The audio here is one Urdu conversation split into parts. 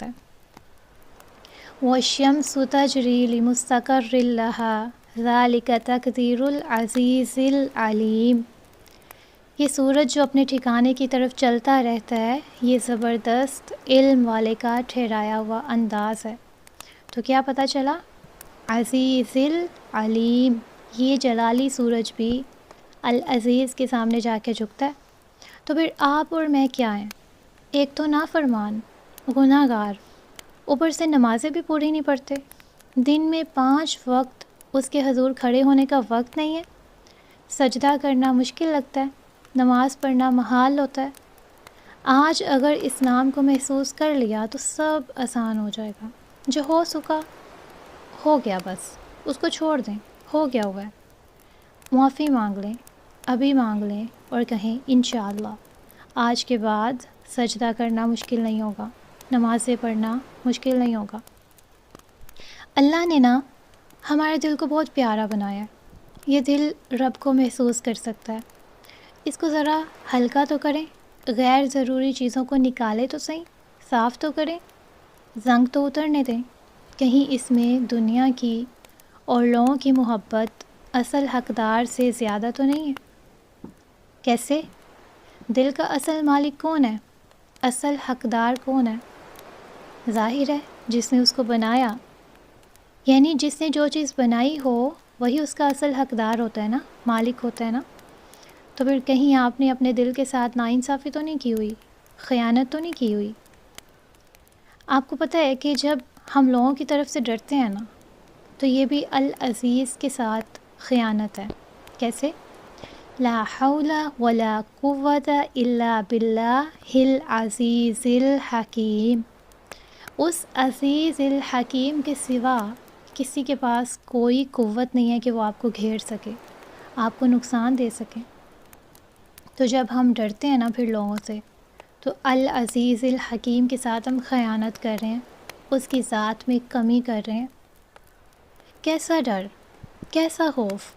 سکتا ہے۔ وَالشَّمْسُ تَجْرِي لِمُسْتَقَرٍّ لَهَا ذَلِكَ تَقْدِيرُ الْعَزِيزِ الْعَلِيمِ۔ یہ سورج جو اپنے ٹھکانے کی طرف چلتا رہتا ہے، یہ زبردست علم والے کا ٹھہرایا ہوا انداز ہے۔ تو کیا پتہ چلا؟ عزیز العلیم، یہ جلالی سورج بھی العزیز کے سامنے جا کے جھکتا ہے۔ تو پھر آپ اور میں کیا ہیں؟ ایک تو نافرمان، گناہ گار، اوپر سے نمازیں بھی پوری نہیں پڑھتے، دن میں 5 وقت اس کے حضور کھڑے ہونے کا وقت نہیں ہے، سجدہ کرنا مشکل لگتا ہے، نماز پڑھنا محال ہوتا ہے۔ آج اگر اسلام کو محسوس کر لیا تو سب آسان ہو جائے گا۔ جو ہو سکا ہو گیا، بس اس کو چھوڑ دیں، ہو گیا ہوا ہے۔ معافی مانگ لیں، ابھی مانگ لیں اور کہیں انشاءاللہ آج کے بعد سجدہ کرنا مشکل نہیں ہوگا، نمازیں پڑھنا مشکل نہیں ہوگا۔ اللہ نے نا ہمارے دل کو بہت پیارا بنایا ہے۔ یہ دل رب کو محسوس کر سکتا ہے۔ اس کو ذرا ہلکا تو کریں، غیر ضروری چیزوں کو نکالے تو صحیح، صاف تو کریں، زنگ تو اترنے دیں۔ کہیں اس میں دنیا کی اور لوگوں کی محبت اصل حقدار سے زیادہ تو نہیں ہے؟ کیسے؟ دل کا اصل مالک کون ہے؟ اصل حقدار کون ہے؟ ظاہر ہے جس نے اس کو بنایا، یعنی جس نے جو چیز بنائی ہو وہی اس کا اصل حقدار ہوتا ہے نا، مالک ہوتا ہے نا۔ تو پھر کہیں آپ نے اپنے دل کے ساتھ ناانصافی تو نہیں کی ہوئی، خیانت تو نہیں کی ہوئی؟ آپ کو پتہ ہے کہ جب ہم لوگوں کی طرف سے ڈرتے ہیں نا تو یہ بھی العزیز کے ساتھ خیانت ہے۔ کیسے؟ لا حول ولا قوت الا باللہ العزیز الحکیم۔ اس عزیز الحکیم کے سوا کسی کے پاس کوئی قوت نہیں ہے کہ وہ آپ کو گھیر سکے، آپ کو نقصان دے سکے۔ تو جب ہم ڈرتے ہیں نا پھر لوگوں سے، تو العزیز الحکیم کے ساتھ ہم خیانت کر رہے ہیں، اس کی ذات میں کمی کر رہے ہیں۔ کیسا ڈر، کیسا خوف؟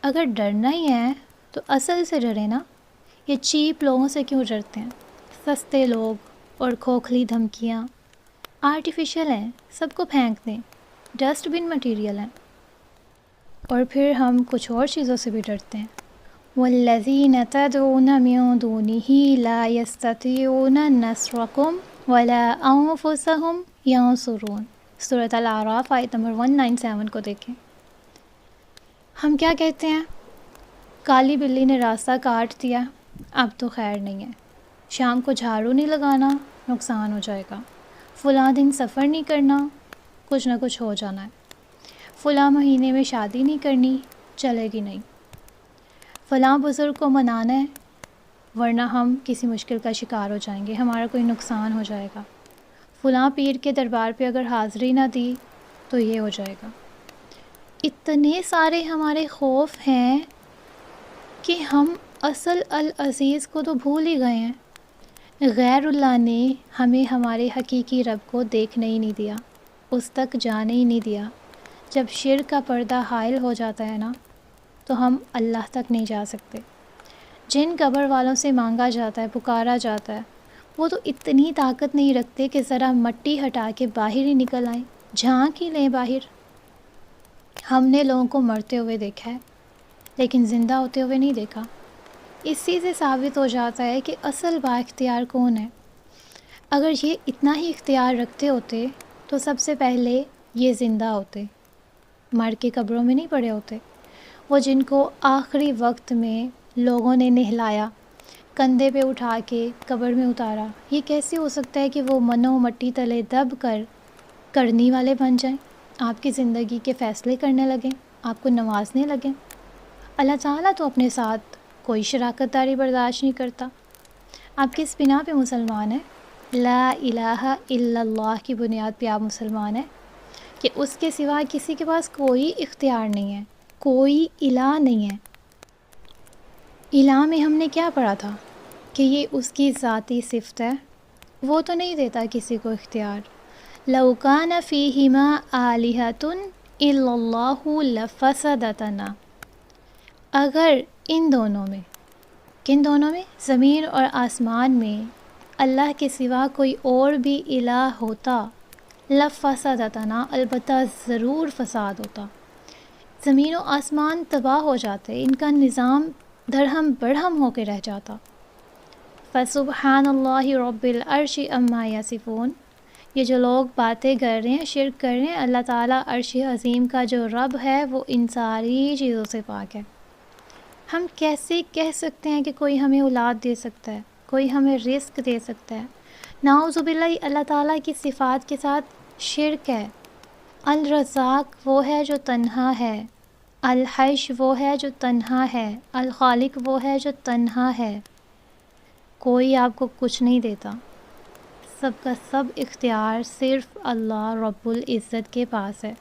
اگر ڈرنا ہی ہے تو اصل سے ڈرے نا۔ یہ چیپ لوگوں سے کیوں ڈرتے ہیں؟ سستے لوگ اور کھوکھلی دھمکیاں آرٹیفیشل ہیں، سب کو پھینک دیں، ڈسٹ بن مٹیریل ہیں۔ اور پھر ہم کچھ اور چیزوں سے بھی ڈرتے ہیں۔ والذین تدعون من دونہ لا یستطیعون نصرکم ولا انفسہم ینصرون۔ سورۃ الاعراف آیت نمبر 197 کو دیکھیں۔ ہم کیا کہتے ہیں؟ کالی بلی نے راستہ کاٹ دیا، اب تو خیر نہیں ہے، شام کو جھاڑو نہیں لگانا، نقصان ہو جائے گا، فلاں دن سفر نہیں کرنا، کچھ نہ کچھ ہو جانا ہے، فلاں مہینے میں شادی نہیں کرنی، چلے گی نہیں، فلاں بزرگ کو منانا ہے ورنہ ہم کسی مشکل کا شکار ہو جائیں گے، ہمارا کوئی نقصان ہو جائے گا، فلاں پیر کے دربار پہ اگر حاضری نہ دی تو یہ ہو جائے گا۔ اتنے سارے ہمارے خوف ہیں کہ ہم اصل العزیز کو تو بھول ہی گئے ہیں۔ غیر اللہ نے ہمیں ہمارے حقیقی رب کو دیکھنے ہی نہیں دیا، اس تک جانے ہی نہیں دیا۔ جب شرک کا پردہ حائل ہو جاتا ہے نا تو ہم اللہ تک نہیں جا سکتے۔ جن قبر والوں سے مانگا جاتا ہے، پکارا جاتا ہے، وہ تو اتنی طاقت نہیں رکھتے کہ ذرا مٹی ہٹا کے باہر ہی نکل آئیں، جھانک ہی لیں باہر۔ ہم نے لوگوں کو مرتے ہوئے دیکھا ہے لیکن زندہ ہوتے ہوئے نہیں دیکھا۔ اسی سے ثابت ہو جاتا ہے کہ اصل با اختیار کون ہے۔ اگر یہ اتنا ہی اختیار رکھتے ہوتے تو سب سے پہلے یہ زندہ ہوتے، مر کے قبروں میں نہیں پڑے ہوتے۔ وہ جن کو آخری وقت میں لوگوں نے نہلایا، کندھے پہ اٹھا کے قبر میں اتارا، یہ کیسے ہو سکتا ہے کہ وہ منو مٹی تلے دب کر کرنی والے بن جائیں، آپ کی زندگی کے فیصلے کرنے لگیں، آپ کو نوازنے لگیں؟ اللہ تعالیٰ تو اپنے ساتھ کوئی شراکت داری برداشت نہیں کرتا۔ آپ کس بنا پہ مسلمان ہیں؟ لا الہ الا اللہ کی بنیاد پہ آپ مسلمان ہیں کہ اس کے سوا کسی کے پاس کوئی اختیار نہیں ہے، کوئی الہ نہیں ہے۔ الہ میں ہم نے کیا پڑھا تھا کہ یہ اس کی ذاتی صفت ہے، وہ تو نہیں دیتا کسی کو اختیار۔ لو کان فیہما آلہۃ الا اللہ لفسدتا، اگر ان دونوں میں، کن دونوں میں؟ زمین اور آسمان میں اللہ کے سوا کوئی اور بھی الہ ہوتا لفسدتنا، البتہ ضرور فساد ہوتا، زمین و آسمان تباہ ہو جاتے، ان کا نظام درہم برہم ہو کے رہ جاتا۔ فسبحان اللہ رب العرش عما یصفون، یہ جو لوگ باتیں کر رہے ہیں، شرک کر رہے ہیں، اللہ تعالیٰ عرش عظیم کا جو رب ہے وہ ان ساری چیزوں سے پاک ہے۔ ہم کیسے کہہ سکتے ہیں کہ کوئی ہمیں اولاد دے سکتا ہے، کوئی ہمیں رزق دے سکتا ہے؟ نعوذ باللہ، اللہ تعالیٰ کی صفات کے ساتھ شرک ہے۔ الرزاق وہ ہے جو تنہا ہے، الحیش وہ ہے جو تنہا ہے، الخالق وہ ہے جو تنہا ہے، کوئی آپ کو کچھ نہیں دیتا، سب کا سب اختیار صرف اللہ رب العزت کے پاس ہے۔